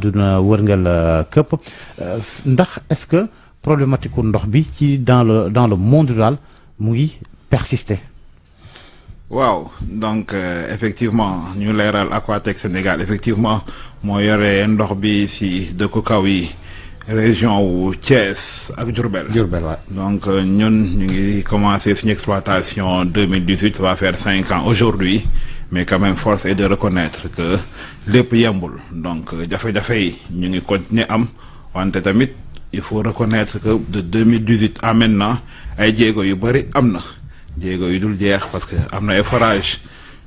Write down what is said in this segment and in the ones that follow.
àdduna wërngal këpp ndax est-ce que problématique ndox bi ci dans le monde rural mu ngi persister. waaw donc effectivement ñu leeral Aquatech Sénégal effectivement moo yore ndox bi si dëkku kaw yi région wu Thiès ak Diourbel. Waaw. donc ñun ñu ngi commencé suñu exploitation 2018 ça va faire 5 ans aujourd'hui mais quand même force est de reconnaître que lépp yembul donc jafe-jafe yi ñu ngi continuer am wante tamit il faut reconnaître que de 2018 à maintenant ay jéego yu bëri am na jéego yu dul jeex parce que am na ay forage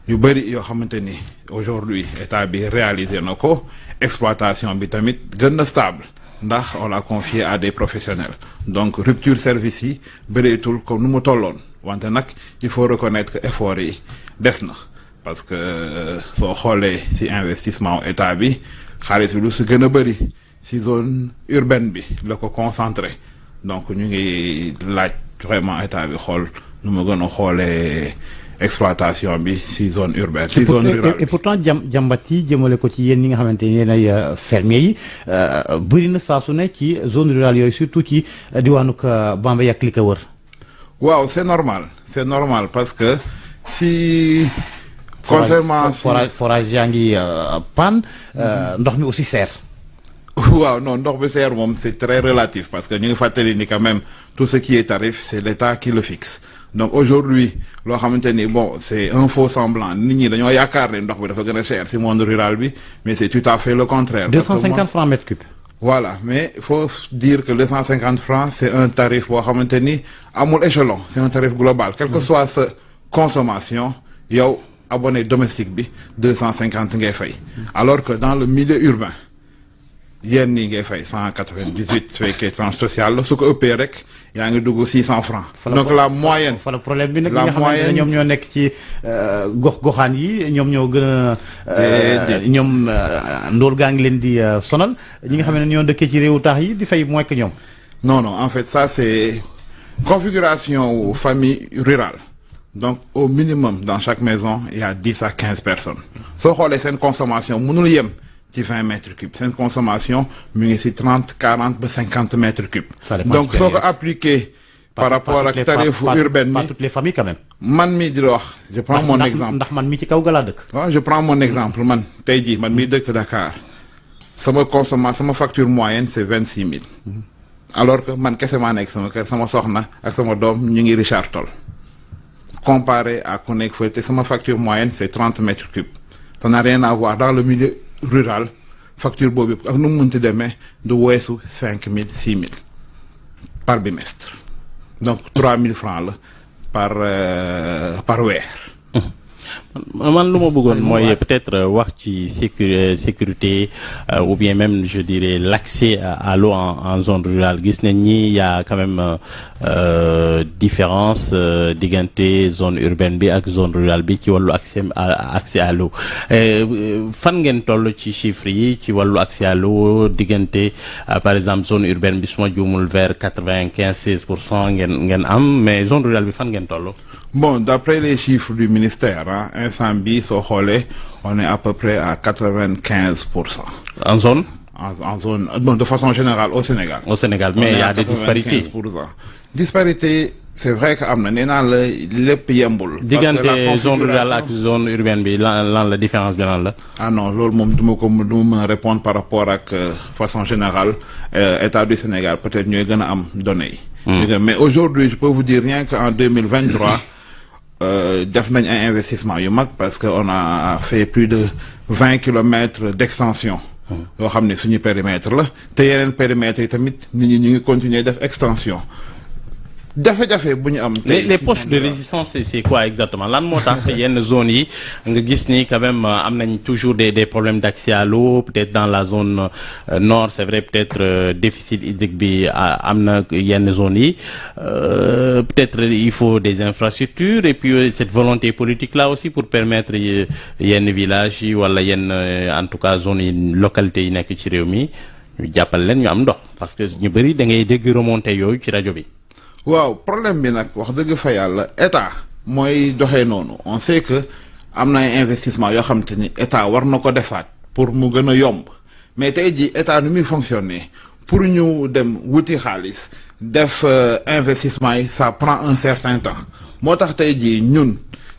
yu bëri yoo xamante ni aujourd'hui état bi réalisé na ko exploitation bi tamit gën na stable ndax on l'a confié à des professionnels donc rupture service yi bëreetul comme nu mu tolloon wante nag il faut reconnaître que effort yi des na parce que soo xoolee ci investissement état bi xaalis bi lu ci gën a bëri ci zone urbaine bi la ko concentré donc ñu ngi laaj vraiment état bi xool nu mu gën a xoolee exploitation bi ci zone urbaine ci zone rurale et pourtant jàmbat yi jëmale ko ci yéen ñi nga xamante ni yéen ay fermiers yi bëri na saa su ne ci zone rurale yooyu surtout ci diwaanug Bambey ak li ko wër. waaw c'est normal parce que si contrairement forage yaa ngi panne ndox mi aussi seer. waaw non ndox bi seer moom c'est très relatif parce que ñu ngi fàttali ni quand même tout ce qui est tarif c'est l'État qui le fixe donc aujourd'hui loo xamante ni bon c'est un faux semblant nit ñi dañoo yaakaar ne ndox bi dafa gën a cher ci monde rural bi mais c'est tout à fait le contraire. 250 francs mètre cube. voilà mais il faut dire que 250 francs c'est un tarif boo xamante ni amul échelon c'est un tarif global quelle que soit sa consommation yow abonné domestique bi 250 ngay fay alors que dans le milieu urbain yéen ñi ngay fay 198 su fekkee tranche sociale la su ko ëppee rek yaa ngi dugg 600 francs donc la moyenne fa la problème bi nag ñi nga xamante ne ñoom ñoo nekk ci gox-goxaan yi ñoom ñoo gën a ñoom ndóol gaa ngi leen di sonal ñi nga xam ne ñoo dëkkee ci réewu taax yi di fay moins que ñoom. non en fait ça c'est configuration famille rurale donc au minimum dans chaque maison il y a 10 à 15 personnes soo xoolee seen consommation mënul yem ci 20 mètres cubes seen consommation mu ngi ci 30 40 ba 50 mètres cubes donc soo ko appliqué par rapport ak tarifu urbaine pas toutes les familles quand même. man mi di la wax je prends mon exemple ndax man mi ci kaw ga laa dëkk. waaw je prends mon exemple man tey jii man mi dëkk Dakar sama facture moyenne c'est 26 000 alors que man kese maa nekk sama kër sama soxna ak sama doom ñu ngi Richard Toll comparé à ku nekk fële te sama facture moyenne c'est 30 mètres cubes ça n'a rien à voir dans le milieu rural facture boobu ak nu mu mënti demee du weesu 5 000 6 000 par bimestre donc 3 000 francs la par weer. man lu ma bëggoon mooy peut-être wax ci sécurité ou bien même je dirais l'accès à l'eau en zone rurale gis nañ ni y a quand même différence diggante zone urbaine bi ak zone rurale bi ci wàllu accès à l'eau fan ngeen toll ci chiffres yi ci wàllu accès à l'eau diggante par exemple zone urbaine bi suma juumul vers 95-16% ngeen am mais zone rurale bi fan ngeen toll. Bon, d'après les chiffres du ministère, instant bi soo xoolee on est à peu près à 95%. En zone? En zone, bon, de façon générale au Sénégal. Au Sénégal, mais il y a des disparités. Disparités, c'est vrai que am na nee naa la lépp yembul. diggante zone rurale ak zone urbaine bi lan la différence bi lan la. ah non loolu moom du ma mën a répondre par rapport ak façon générale état du Sénégal peut-être ñooy gën a am données yi. mais aujourd'hui je peux vous dire rien qu'en 2023. def nañ ay investissement yu mag parce que on a fait plus de 20 kilomètres d'extension yoo xam ne suñu périmètre la te yeneen périmètres yi tamit nit ñi ñu ngi continuer def extension jafe-jafe bu ñu am. les poches de résistance c'est quoi exactement lan moo tax yenn zones yi nga gis ni quand même am nañ toujours des problèmes d'accès à l'eau peut-être dans la zone nord c'est vrai peut-être déficit hydrique bi am na yenn zones yi peut-être il faut des infrastructures et puis cette volonté politique là aussi pour permettre yenn villages yi wala yenn en tout cas zones yi localités yi nekk ci réew mi ñu jàppal leen ñu am ndox parce que ñu bari da ngay dégg remontée yooyu ci rajo bi. waaw problème bi nag wax dëgg fa yàlla état mooy doxee noonu on sait que am na ay investissement yoo xam te ni état war na ko defaat pour mu gën a yomb mais tey jii état nu muy fonctionner pour ñu dem wuti xaalis def investissement yi ça prend un certain temps moo tax tey jii ñun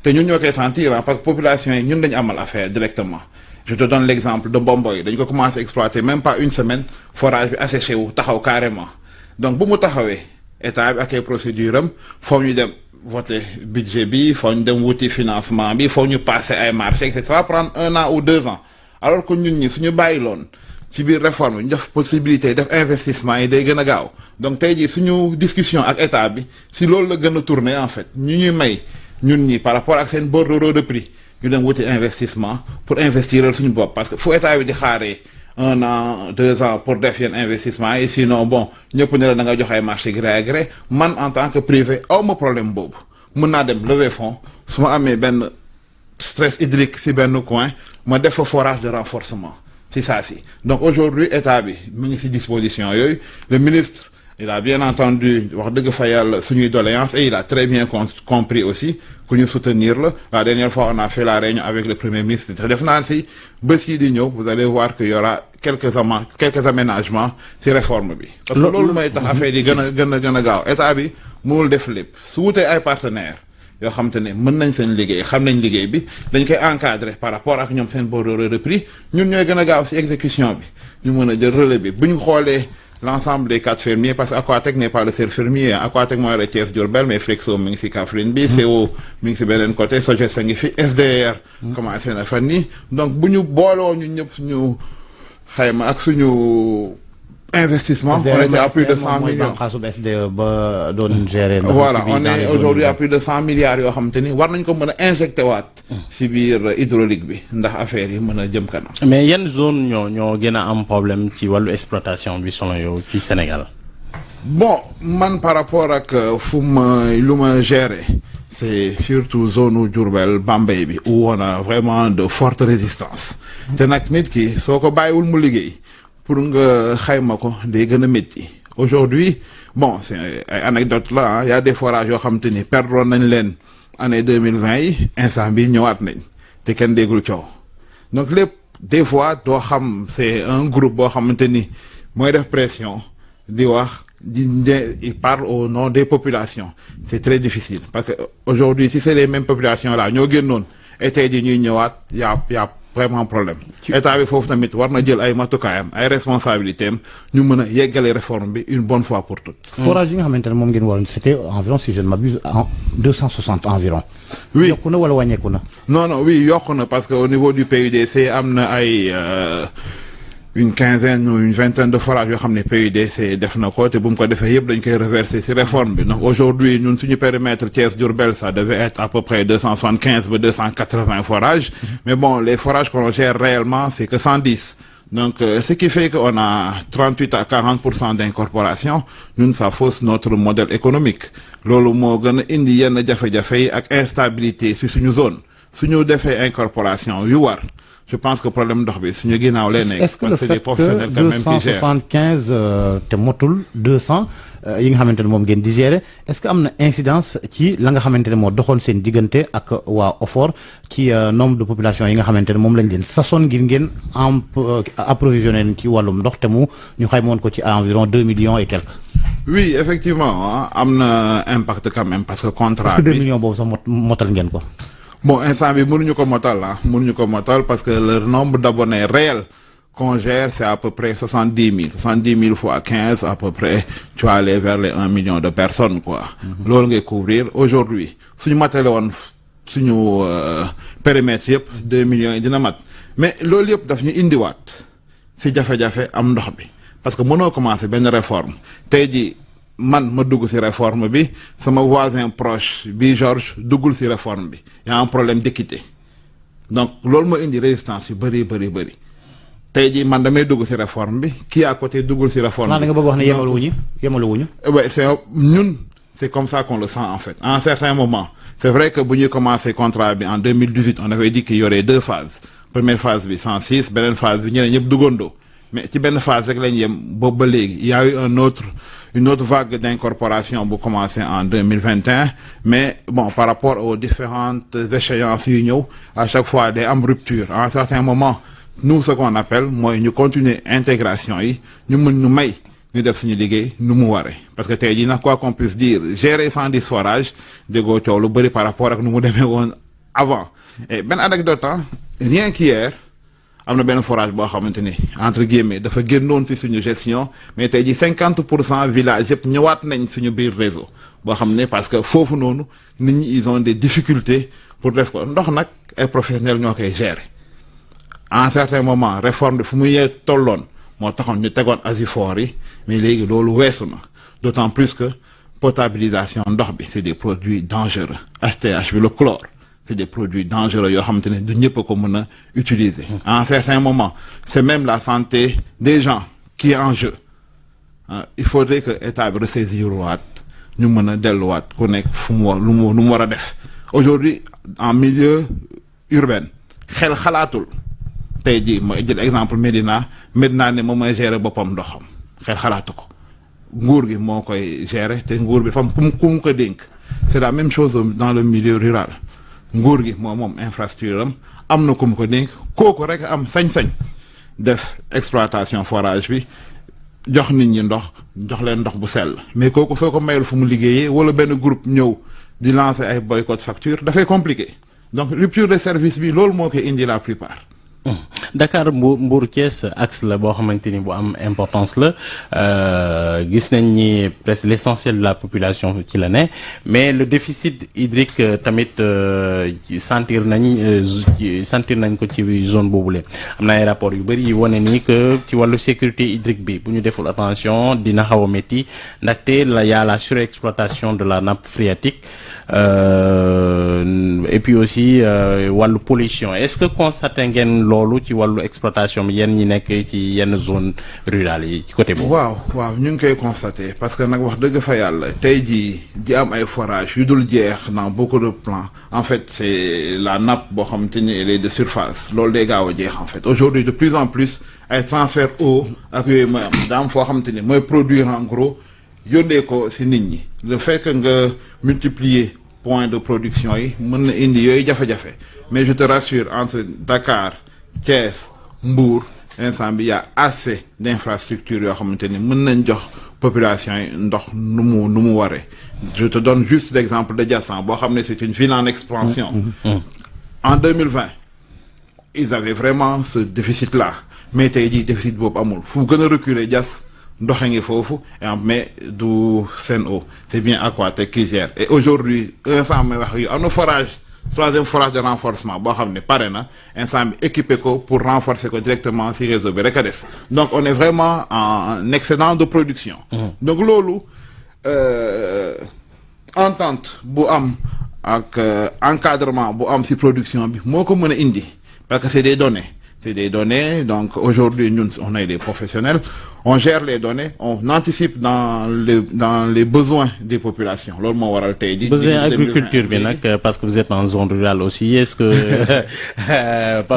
ñoo koy sentir parce que population yi ñun dañu amal affaire directement. Je te donne l'exemple de Mbomboy dañ ko commencé exploiter même pas une semaine forage bi asséché wu taxaw carrément donc bu mu taxawee état bi ak ay procédure am foo ñu dem voter budget bi foo ñu dem wuti financement bi foo ñu passer ay marché etc. Ça va prendre 1 an ou 2 ans alors que ñun ñi suñu bàyyi loon ci biir réforme ñu def possibilité def investissement yi day gën a gaaw donc tey jii suñu discussion ak état bi si loolu la gën a tourner en fait ñu ñuy may ñun ñi par rapport ak seen bordereau de prix ñu dem wuti investissement pour investir suñu bopp parce que fu état bi di xaaree 1 an 2 ans pour def yenn investissement et sinon bon ñëpp ne la da nga jox ay marché gré à gré man en tant que privé aw ma problème boobu mën naa dem lever fonds su ma amee benn stress hydrique si benn coin ma def fa forage de renforcement si ça si donc aujourd'hui état bi mu ngi si disposition yooyu le ministre il a bien entendu wax dëgg fa yàlla suñuy doléance et il a très bien compris aussi que ñu soutenir la dernière fois on a fait la réunion avec le premier ministre te def naa si bés yi di ñëw vous allez voir qu'il y aura quelques aménagements ci réforme bi parce que loolu mooy tax affaire yi gën a gaaw état bi mënul def lépp su wutee ay partenaires yoo xam te ne mën nañ seen liggéey xam nañ liggéey bi dañ koy encadrer par rapport ak ñoom seen bordereau de prix ñun ñooy gën a gaaw ci exécution bi ñu mën a jël relais bi bu ñu xoolee l'ensemble des 4 fermiers parce que Aquatec n'est pas le seul fermier Aquatec mooy rek Thiès Diourbel mais Flexo mi ngi ci Kaffrine bi CO mi ngi ci beneen côté Sogès a ngi fi SDR commencé na fan nii donc bu ñu booloo ñu ñëpp suñu xayma ak suñu investissement on était à plus de 100 millions ba doon gérer voilà on est aujourd'hui à plus de 100 milliards yoo xamante ni war nañ ko mën a injecté waat ci biir hydraulique bi ndax affaire yi mën a jëm kanam. mais yenn zone ñoo gën a am problème ci wàllu exploitation bi selon yow ci Sénégal. bon man par rapport ak lu ma gérer c'est surtout zone u Diourbel Bambey bi où on a vraiment de fortes résistances te nag nit ki soo ko bàyyiwul mu liggéey pour nga xayma ko day gën a métti aujourd'hui bon c'est ay anecdote là y a des forages yoo xam te ni perdroon nañ leen année 2020 yi instant bi ñëwaat nañ te kenn déggul coow donc lépp des fois doo xam c'est un groupe boo xamante ni mooy def pression di wax il parle au nom des populations c'est très difficile parce que aujourd'hui si c'est les mêmes populations là ñoo génnoon et tey ji ñuy ñëwaat y a vraiment problème état bi foofu tamit war na jël ay matukaayam ay responsabilités am ñu mën a yeggale réforme bi une bonne fois pour toutes. forage yi nga xamante ne moom ngeen waroon c'était environ si je ne m'abuse en 260 environ. oui yokku na wala wàññeeku na. non oui yokku na parce que au niveau du PUDC am na ay une quinzaine ou une vingtaine de forages yoo xam ne PUDC def na ko te bu mu ko defee yëpp dañ koy reverser ci réforme bi donc aujourd'hui ñun suñu périmètre Thiès Diourbel ça devait être à peu près 275 ba 280 forages mais bon les forages qu'on gère réellement c'est que 110 donc ce qui fait qu'on a 38 à 40% d'incorporation ñun ça fausse notre modèle économique loolu moo gën a indi yenn jafe-jafe yi ak instabilité ci suñu zone suñu defee incorporation yu war je pense que problème ndox bi suñu ginnaaw lay nekk. est-ce que le fait que 275 te motul 200 yi nga xamante ne moom ngeen di gérer est-ce que am na incidence ci la nga xamante ne moo doxoon seen diggante ak waa OFOR ci nombre de population yi nga xamante ne moom lañ leen sasoon ngir ngeen approvisionné ci wàllum ndox te mu ñu xaymoon ko ci environ 2 millions et quelques. oui effectivement am na impact quand même parce que contrat bi. 2 millions boobu sax motal ngeen ko. bon instant bi mënuñu ko motal parce que le nombre d'abonnés réels qu'on gère c'est à peu près 70 000 fois 15 à peu près tu vas aller vers les 1 million de personnes quoi loolu ngay couvrir aujourd'hui suñu matale woon suñu périmètre yëpp 2 millions yi dina mat mais loolu yëpp daf ñu indiwaat ci jafe-jafe am ndox bi parce que mënoo commencer benn réforme tey ji man ma dugg ci réforme bi sama voisin proche bi Georges duggul ci réforme bi y a un problème d'équité donc loolu moo indi résistance yu bëri tey jii man damay dugg ci réforme bi kii à côté duggul ci réforme bi. da nga bëgg wax ne yemaluwuñu. ouais c'est comme ça qu'on le sent en fait à un certain moment c'est vrai que bu ñuy commencer contrat bi en 2018 on avait dit qu'il y aurait 2 phases première phase bi 106 beneen phase bi ñeneen ñëpp duggandoo mais ci benn phase rek lañ yem boobu ba léegi il y a eu une autre vague d'incorporation bu commencé en 2021 mais bon par rapport aux différentes échéances yu ñëw à chaque fois day am rupture à un certain moment nous ce qu'on appelle mooy ñu continuer intégration yi ñu mën ñu may ñu def suñu liggéey nu mu waree parce que tey jii nag quoi qu'on puisse dire gérer 110 forages déggoo coow lu bëri par rapport ak nu mu demee woon avant et benn anecdote rien qu'hier am na benn forage boo xamante ni entre guillemets dafa génnoon ci suñu gestion mais tey jii 50% village yëpp ñëwaat nañ suñu biir réseau boo xam ne parce que foofu noonu nit ñi ils ont des difficultés pour def ko ndox nag ay professionnels ñoo koy gérer à un certain moment réforme bi fu mu yee tolloon moo taxoon ñu tegoon asifor yi mais léegi loolu weesu na d'autant plus que potabilisation ndox bi c'est des produits dangereux HTH bi le chlore c'est des produits dangereux yoo xamante ne du ñëpp a ko mën a utiliser à un certain moment c'est même la santé des gens qui est en jeu il faudrait que état bi ressaisir waat ñu mën a delluwaat ku nekk fu mu war lu mu war a def aujourd'hui en milieu urbain xel xalaatul tey jii ma jël exemple Médina ne moom mooy gérer boppam ndoxam xel xalaatu ko nguur gi moo koy gérer te nguur bi fam ku mu ko dénk c'est la même chose dans le milieu rural nguur gi moom infrastructure am na ku mu ko dénk kooku rek am sañ-sañ def exploitation forage bi jox nit ñi ndox jox leen ndox bu sell mais kooku soo ko mayul fu mu liggéeyee wala benn groupe ñëw di lancer ay boycott facture dafay compliqué donc rupture de service bi loolu moo koy indi la plupart. Dakar Mbour Thiès axe la boo xamante ni bu am importance la gis nañ ni presque l'essentiel de la population ci la ne mais le déficit hydrique tamit sentir nañ ko ci zone boobule am na ay rapports yu bëri yi wane ni que ci wàllu sécurité hydrique bi bu ñu deful attention dina xaw a métti ndaxte y a la surexploitation de la nappe phréatique et puis aussi wàllu pollution est-ce que constaté ngeen loolu ci wàllu exploitation bi yenn ñi nekk ci yenn zone rurale yi ci côté boobu. waaw ñu ngi koy constater parce que nag wax dëgg fa yàlla tey jii di am ay forages yu dul jeex dans beaucoup de plans en fait c'est la nappe boo xamante ni elle est de surface loolu day gaaw a jeex en fait aujourd'hui de plus en plus ay transfert eau ak yooyu mooy am daa am foo xamante ni mooy produire en gros yónnee ko ci nit ñi le fait que nga multiplier point de production yi mën na indi yooyu jafe-jafe mais je te rassure entre Dakar Thiès Mbour instant bi y a assez d'infrastructures yoo xamante ni mën nañ jox population yi ndox nu mu waree je te donne juste l'exemple de Diassane boo xam ne c'est une ville en expansion en 2020 ils avaient vraiment ce déficit là mais tey jii déficit boobu amul fu gën a reculer Diass ndox a ngi foofu mais du Sen'Eau c'est bien Aquatech qui gère et aujourd'hui instant may wax yu am na forage troisième forage de renforcement boo xam ne pare na instant bi équipé ko pour renforcer ko directement ci réseau bi rek a des donc on est vraiment en excédent de production donc loolu entente bu am ak encadrement bu am ci production bi moo ko mën a indi parce que c'est des données donc aujourd'hui ñun on est des professionnels on gère les données on anticipe dans les besoins des populations loolu moo waral tey ji besoin agriculture bi nag parce que vous êtes en zone rurale aussi est-ce que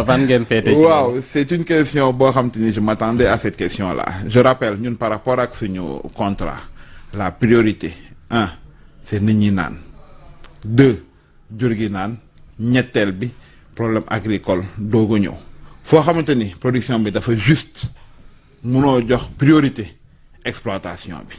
fan ngeen féete waaw c'est une question boo xam te ni je m'attendais à cette question là je rappelle ñun par rapport ak suñu contrat la priorité 1 c'est nit ñi naan 2 jur gi naan ñetteel bi problème agricole doogu ñëw foo xamante ni production bi dafa juste mënoo jox priorité exploitation bi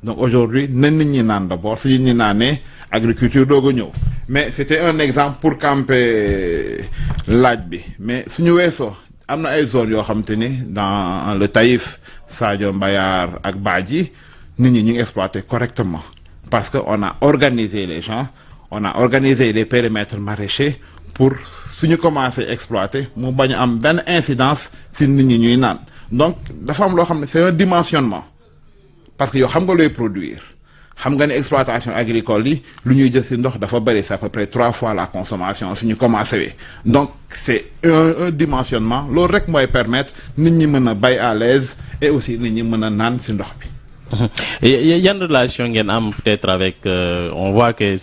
donc aujourd'hui nañ nit ñi naan d'abord su ñi naanee agriculture doog a ñëw mais c'était un exemple pour camper laaj bi mais suñu weesoo am na ay zones yoo xamante ni dans le Taïf Sadio Mbayar ak Badji nit ñi ñu ngi exploiter correctement parce que on a organisé les gens on a organisé les périmètres maraîchers pour suñu commencer exploiter mu bañ a am benn incidence ci nit ñi ñuy naan donc dafa am loo xam ne c'est un dimensionnement parce que yow xam nga looy produire xam nga ne exploitation agricole yi lu ñuy jël ci ndox dafa bari c'est à peu près 3 fois la consommation suñu commencé wee donc c'est un dimensionnement loolu rek mooy permettre nit ñi mën a bay à l'aise et aussi nit ñi mën a naan ci ndox bi. yan relation ngeen am peut-être avec on voit que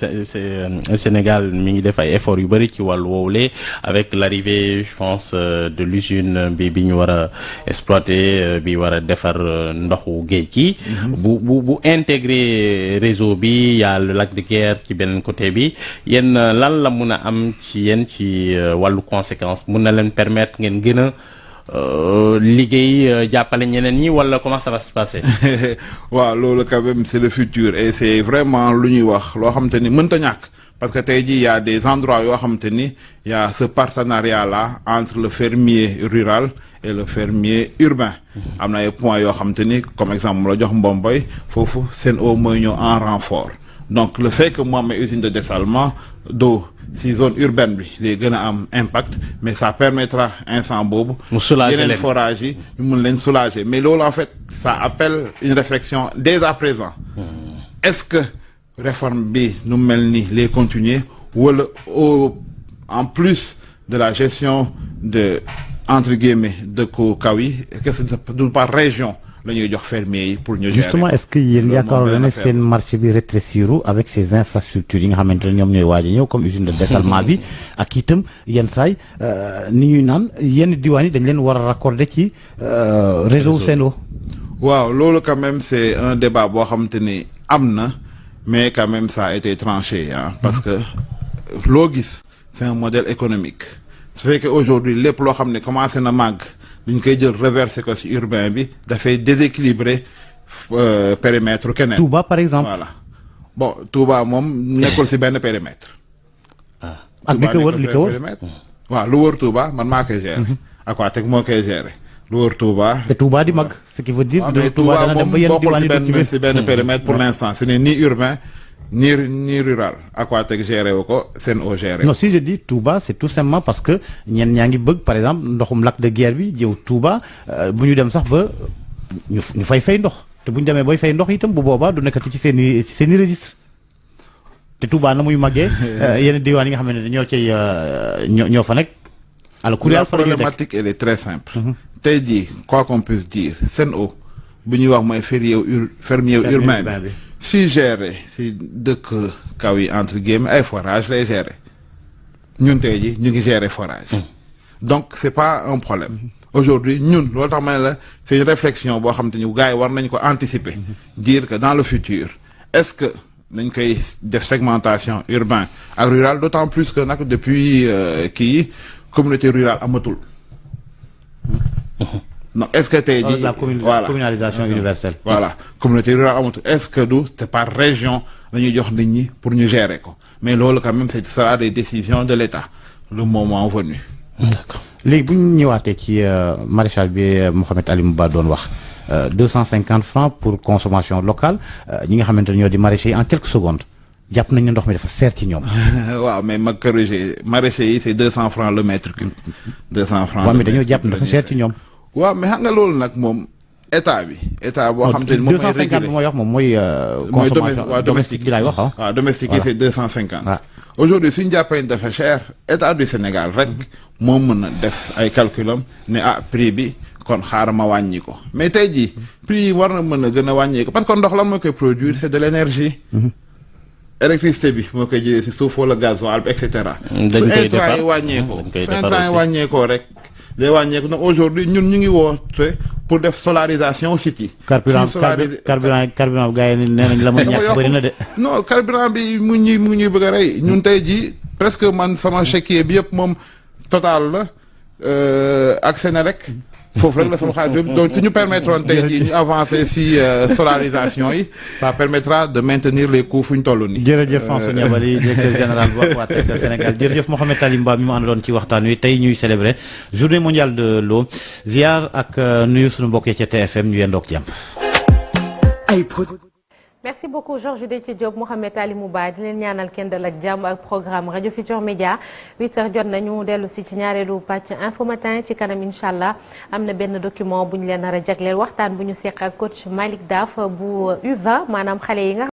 Sénégal mi ngi def ay efforts yu bari ci wàllu woowule avec l'arrivée je pense de l'usine bi ñu war a exploiter bi war a defar ndoxu géej gi bu intégrer réseau bi y a le lac de Guiers ci beneen côté bi yéen lan la mun a am ci yéen ci wàllu conséquence mun na leen permettre ngeen gën a liggéey jàppale ñeneen ñi wala comment ça va se passer. waaw loolu quand même c'est le futur et c'est vraiment lu ñuy wax loo xamante ni mënta ñàkk parce que tey jii y a des endroits yoo xamante ni y a ce partenariat là entre le fermier rural et le fermier urbain. am na ay points yoo xamante ni comme exemple la jox Mbomboy foofu Sen'Eau mooy ñëw en renfort donc le fait que mu am usine de dessalement d'eau si zone urbaine bi day gën a am impact mais ça permettra instant boobu yeneen forage yi ñu mun leen soulager mais loolu en fait ça appelle une réflexion dès à présent est-ce que réforme bi nu mel ni les continuer wala en plus de la gestion de entre guillemets dëkku kaw yi est-ce que du par région la ñuy jox fermier yi pour ñu gérer. Justement est-ce que yéen yaakaaroon na ne seen marché bi rétrécir avec ces infrastructures yi nga xamante ne ñoom ñooy waaj a ñëw comme usine de dessalement bi ak itam yenn saay ni ñuy naan yenn diwaan yi dañ leen war a raccorder ci réseau Sen'Eau. waaw loolu quand même c'est un débat boo xamante ni am na mais quand même ça a été tranché parce que loo gis c'est un modèle économique su fekkee aujourd'hui lépp loo xam ne commencé na màgg. duñ koy jël reversé ko ci urbain bi dafay déséquilibrer périmètre keneen. Touba par exemple. voilà bon Touba moom nekkul ci benn périmètre. ak li ko wër li ko wër waaw lu wër Touba man maa koy gérer. Aquatech moo koy gérer. lu wër Touba. te Touba di mag ce qui veut dire. mais Touba moom bokkul ci benn périmètre pour l'instant ce n'est ni urbain. ni rural Aquatech géré wu ko Sen'Eau géré. non si je dis Touba c'est tout simplement parce que ñenn ñaa ngi bëgg par exemple ndoxum lac de Guiers bi jëw Touba bu ñu dem sax ba ñu fay ndox te bu ñu demee bay fay ndox itam bu boobaa du nekkati ci seen i registre te Touba na muy màggee yenn diwaan yi nga xam ne ñoo cay ñoo fa nekk. alors la problématique elle est très simple. tey jii quoi qu'on puisse dire Sen'Eau bu ñuy wax mooy fermier urbain bi. si gérer si dëkk kaw yi entre guillemets ay forage lay gérer ñun tey ji ñu ngi gérer forage donc c'est pas un problème aujourd'hui ñun loolu tax ma ne la c'est une réflexion boo xam te ni gars yi war nañ ko anticiper dire que dans le futur est-ce que nañ koy def segmentation urbain ak rural d'autant plus que nag depuis kii communauté rurale amatul non est-ce que tey jii voilà communalisation universelle. voilà communauté rurale amatul est-ce que du c'est par région la ñuy jox nit ñi pour ñu gérer ko mais loolu quand même ce sera des décisions de l'État le moment venu. d'accord léegi bu ñu ñëwaatee ci maraîchage bi Mouhamed Ali Ba doon wax 250 francs pour consommation locale ñi nga xamante ne ñoo di maraîchers yi en quelques secondes jàpp nañ ne ndox mi dafa seer ci ñoom. waaw mais ma corriger maraîchers yi c'est 200 francs le mètre cube. 200 francs waaw mais dañoo jàpp ne dafa seer ci ñoom. waaw mais xam nga loolu nag moom état boo xam te ni moom mooy réguler mooy wax moom mooy consommation domestique bi laay wax waaw domestique yi c'est 250 aujourd'hui suñu jàppee ni dafa cher état du Sénégal rek moom mën a def ay calculam ne prix bi kon xaaral ma wàññi ko mais tey jii prix yi war na mën a gën a wàññi ko parce que ndox lan moo koy produire c'est de l'énergie électricité bi moo koy jëlee ci suuf wala gasoil et cetera su intrants yi wàññeekoo rek day wàññeeku nag aujourd'hui ñun ñu ngi woote pour def solarisation site yi. carburant gars yi nee nañ la ma ñàkk bëri na de. non carburant bi mu ngi ñuy bëgg a rey ñun tey jii presque man sama chéquier bi yëpp moom Total la ak Senelec foofu rek la sama xaalis bi donc su ñu permettre tey jii ñu avancer si solarisation yi ça permettra de maintenir les coûts fu ñu toll nii. jërëjëf François Niabali directeur général bu Aquatech Sénégal jërëjëf Mouhamed Ali Mba mi mu àndaloon ci waxtaan wi tey ñuy célébrer journée mondiale de l'eau ziar ak nuyu suñu mbokk yi ca TFM ñu yendoog jàmm. merci beaucoup Georges Déthié Diop Mouhamed Ali Mouba di leen ñaanal kenn dal ak jàmm ak programme rajo Futurs Médias 8h jot nañu dellu si ci ñaareelu pàcc info matin ci kanam incha allah am na benn document bu ñu leen nar a jagleel waxtaan bu ñu seq ak coach Malick Daf bu U20 maanaam xale yi nga